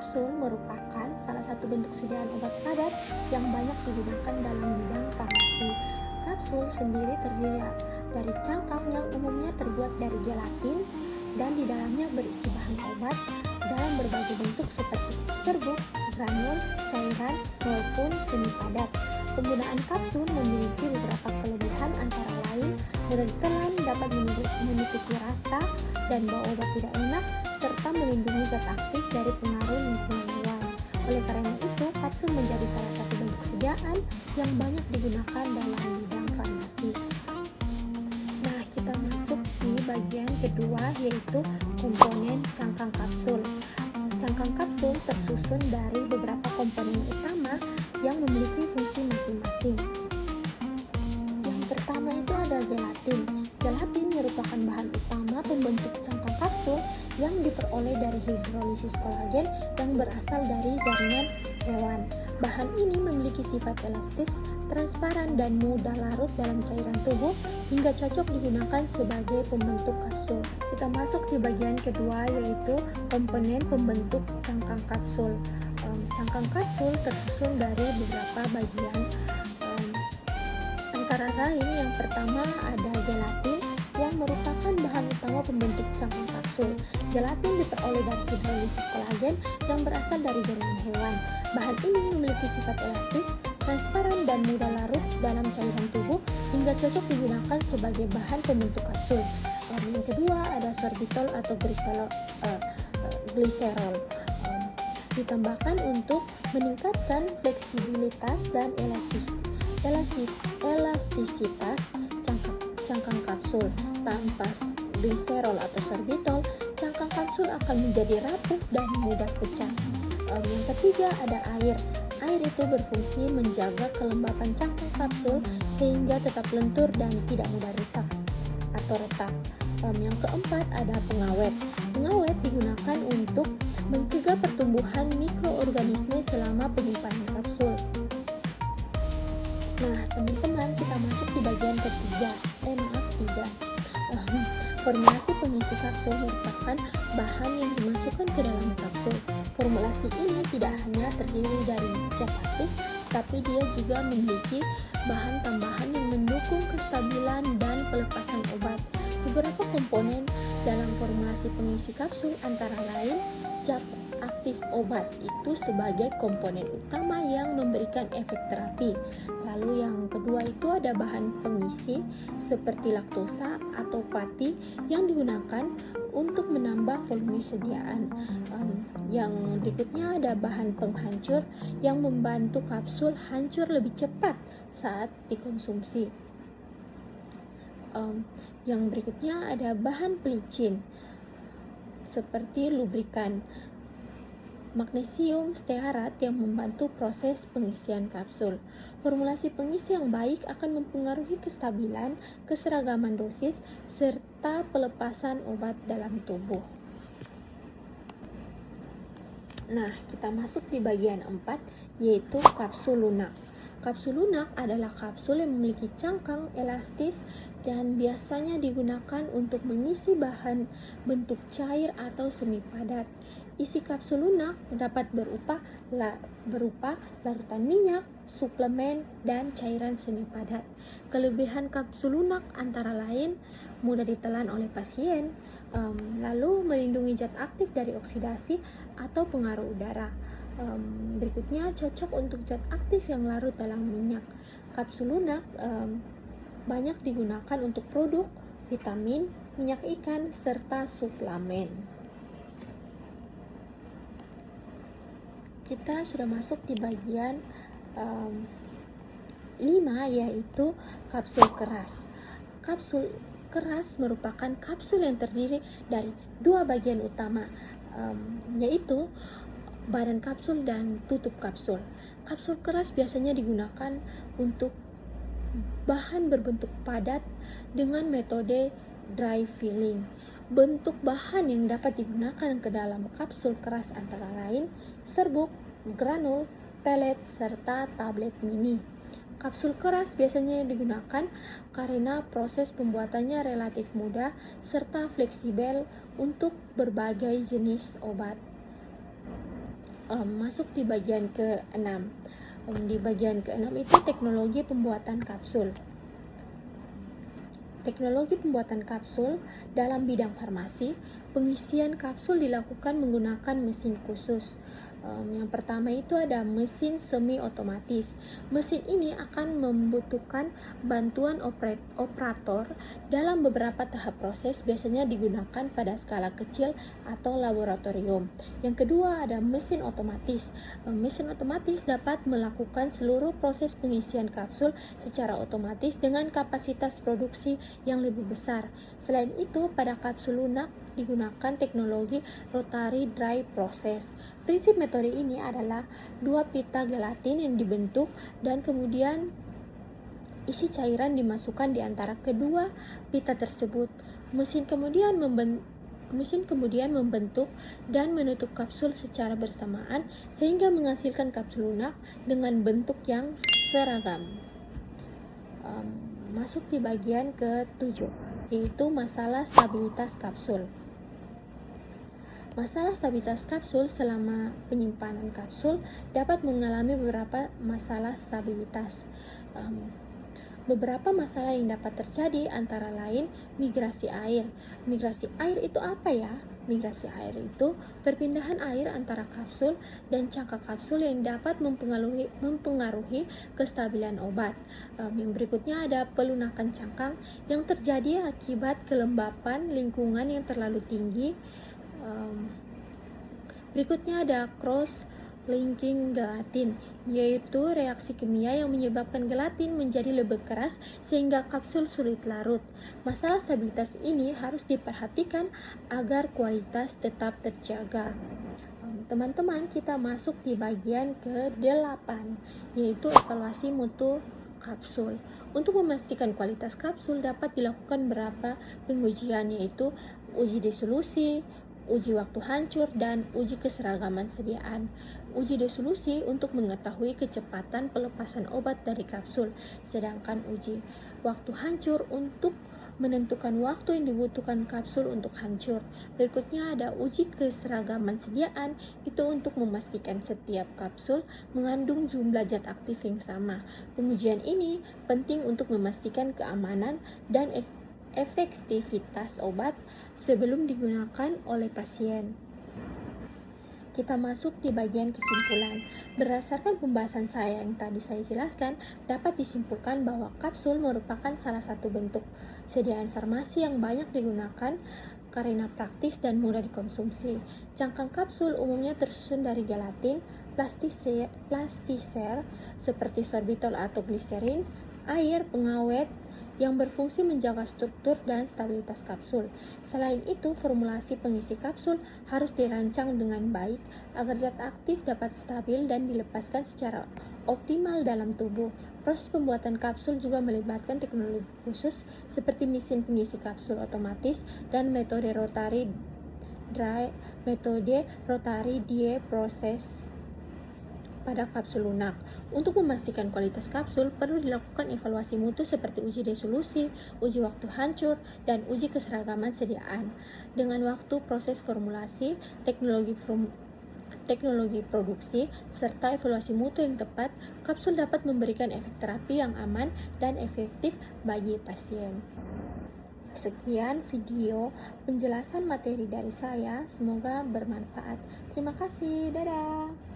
Kapsul merupakan salah satu bentuk sediaan obat padat yang banyak digunakan dalam bidang farmasi. Kapsul sendiri terdiri dari cangkang yang umumnya terbuat dari gelatin dan di dalamnya berisi bahan obat dalam berbagai bentuk seperti serbuk, granul, cairan, maupun semi padat. Penggunaan kapsul memiliki beberapa kelebihan antara lain mudah ditelan, dapat menutupi rasa dan bau obat tidak enak, serta melindungi zat aktif dari pengaruh lingkungan luar. Oleh karena itu, kapsul menjadi salah satu bentuk sediaan yang banyak digunakan dalam bidang farmasi. Nah, kita masuk di bagian kedua, yaitu komponen cangkang kapsul. Cangkang kapsul tersusun dari beberapa komponen utama yang memiliki fungsi masing-masing. Yang pertama itu ada gelatin. Gelatin merupakan bahan utama pembentuk cangkang kapsul yang diperoleh dari hidrolisis kolagen yang berasal dari jaringan hewan. Bahan ini memiliki sifat elastis, transparan, dan mudah larut dalam cairan tubuh hingga cocok digunakan sebagai pembentuk kapsul. Kita masuk di bagian kedua, yaitu komponen pembentuk cangkang kapsul. Cangkang kapsul tersusun dari beberapa bagian, antara lain yang pertama ada gelatin yang merupakan bahan utama pembentuk cangkang kapsul. Gelatin diperoleh dari hidrolisis kolagen yang berasal dari jaringan hewan. Bahan ini memiliki sifat elastis, transparan, dan mudah larut dalam cairan tubuh hingga cocok digunakan sebagai bahan pembentuk kapsul. Yang kedua ada sorbitol atau gliserol. Ditambahkan untuk meningkatkan fleksibilitas dan elastisitas cangkang kapsul. Tanpa gliserol atau sorbitol, cangkang kapsul akan menjadi rapuh dan mudah pecah. Yang ketiga ada air. Air itu berfungsi menjaga kelembapan cangkang kapsul sehingga tetap lentur dan tidak mudah rusak atau retak. Yang keempat ada pengawet. Pengawet digunakan untuk mencegah pertumbuhan mikroorganisme selama penyimpanan kapsul. Nah, teman-teman, kita masuk di bagian ketiga. tiga. Formulasi pengisi kapsul merupakan bahan yang dimasukkan ke dalam kapsul. Formulasi ini tidak hanya terdiri dari zat aktif, tapi dia juga memiliki bahan tambahan yang mendukung kestabilan dan pelepasan obat. Beberapa komponen dalam formulasi pengisi kapsul antara lain zat aktif obat itu sebagai komponen utama yang memberikan efek terapi. Lalu yang kedua itu ada bahan pengisi seperti laktosa atau pati yang digunakan untuk menambah volume sediaan. Yang berikutnya ada bahan penghancur yang membantu kapsul hancur lebih cepat saat dikonsumsi. Yang berikutnya ada bahan pelicin seperti lubrikan. Magnesium stearat yang membantu proses pengisian kapsul. Formulasi pengisi yang baik akan mempengaruhi kestabilan, keseragaman dosis, serta pelepasan obat dalam tubuh. Nah, kita masuk di bagian 4, yaitu kapsul lunak. Kapsul lunak adalah kapsul yang memiliki cangkang elastis dan biasanya digunakan untuk mengisi bahan bentuk cair atau semi padat. Isi kapsul lunak dapat berupa larutan minyak, suplemen, dan cairan semi padat. Kelebihan kapsul lunak antara lain mudah ditelan oleh pasien, lalu melindungi zat aktif dari oksidasi atau pengaruh udara. Berikutnya cocok untuk zat aktif yang larut dalam minyak. Kapsul lunak banyak digunakan untuk produk vitamin, minyak ikan, serta suplemen. Kita sudah masuk di bagian 5, yaitu kapsul keras. Kapsul keras merupakan kapsul yang terdiri dari dua bagian utama, yaitu badan kapsul dan tutup kapsul. Kapsul keras biasanya digunakan untuk bahan berbentuk padat dengan metode dry filling. Bentuk bahan yang dapat digunakan ke dalam kapsul keras antara lain serbuk, granul, pelet, serta tablet mini. Kapsul keras biasanya digunakan karena proses pembuatannya relatif mudah serta fleksibel untuk berbagai jenis obat. masuk di bagian ke-6. Di bagian ke-6 itu teknologi pembuatan kapsul. Teknologi pembuatan kapsul dalam bidang farmasi, pengisian kapsul dilakukan menggunakan mesin khusus. Yang pertama itu ada mesin semi otomatis. Mesin ini akan membutuhkan bantuan operator dalam beberapa tahap proses, biasanya digunakan pada skala kecil atau laboratorium. Yang kedua ada mesin otomatis. Mesin otomatis dapat melakukan seluruh proses pengisian kapsul secara otomatis dengan kapasitas produksi yang lebih besar. Selain itu, pada kapsul lunak digunakan teknologi rotary dry process. Prinsip metode ini adalah dua pita gelatin yang dibentuk dan kemudian isi cairan dimasukkan di antara kedua pita tersebut. Mesin kemudian membentuk dan menutup kapsul secara bersamaan sehingga menghasilkan kapsul lunak dengan bentuk yang seragam. Masuk di bagian ke-7, yaitu masalah stabilitas kapsul. Masalah stabilitas kapsul selama penyimpanan kapsul dapat mengalami beberapa masalah stabilitas. Beberapa masalah yang dapat terjadi antara lain migrasi air. Migrasi air itu apa ya? Migrasi air itu perpindahan air antara kapsul dan cangkang kapsul yang dapat mempengaruhi kestabilan obat. Yang berikutnya ada pelunakan cangkang yang terjadi akibat kelembapan lingkungan yang terlalu tinggi. Berikutnya ada cross linking gelatin, yaitu reaksi kimia yang menyebabkan gelatin menjadi lebih keras sehingga kapsul sulit larut. Masalah stabilitas ini harus diperhatikan agar kualitas tetap terjaga. Teman-teman, kita masuk di bagian ke-8, yaitu evaluasi mutu kapsul. Untuk memastikan kualitas kapsul dapat dilakukan beberapa pengujian, yaitu uji disolusi, uji waktu hancur, dan uji keseragaman sediaan. Uji disolusi untuk mengetahui kecepatan pelepasan obat dari kapsul, sedangkan uji waktu hancur untuk menentukan waktu yang dibutuhkan kapsul untuk hancur. Berikutnya ada uji keseragaman sediaan, itu untuk memastikan setiap kapsul mengandung jumlah zat aktif yang sama. Pengujian ini penting untuk memastikan keamanan dan efektivitas obat sebelum digunakan oleh pasien. Kita masuk di bagian kesimpulan. Berdasarkan pembahasan saya yang tadi saya jelaskan, dapat disimpulkan bahwa kapsul merupakan salah satu bentuk sediaan farmasi yang banyak digunakan karena praktis dan mudah dikonsumsi. Cangkang kapsul umumnya tersusun dari gelatin, plastiser seperti sorbitol atau gliserin, air, pengawet yang berfungsi menjaga struktur dan stabilitas kapsul. Selain itu, formulasi pengisi kapsul harus dirancang dengan baik agar zat aktif dapat stabil dan dilepaskan secara optimal dalam tubuh. Proses pembuatan kapsul juga melibatkan teknologi khusus seperti mesin pengisi kapsul otomatis dan metode rotary dry process pada kapsul lunak. Untuk memastikan kualitas kapsul, perlu dilakukan evaluasi mutu seperti uji disolusi, uji waktu hancur, dan uji keseragaman sediaan. Dengan waktu proses formulasi, teknologi produksi, serta evaluasi mutu yang tepat, kapsul dapat memberikan efek terapi yang aman dan efektif bagi pasien. Sekian video penjelasan materi dari saya, semoga bermanfaat. Terima kasih, dadah.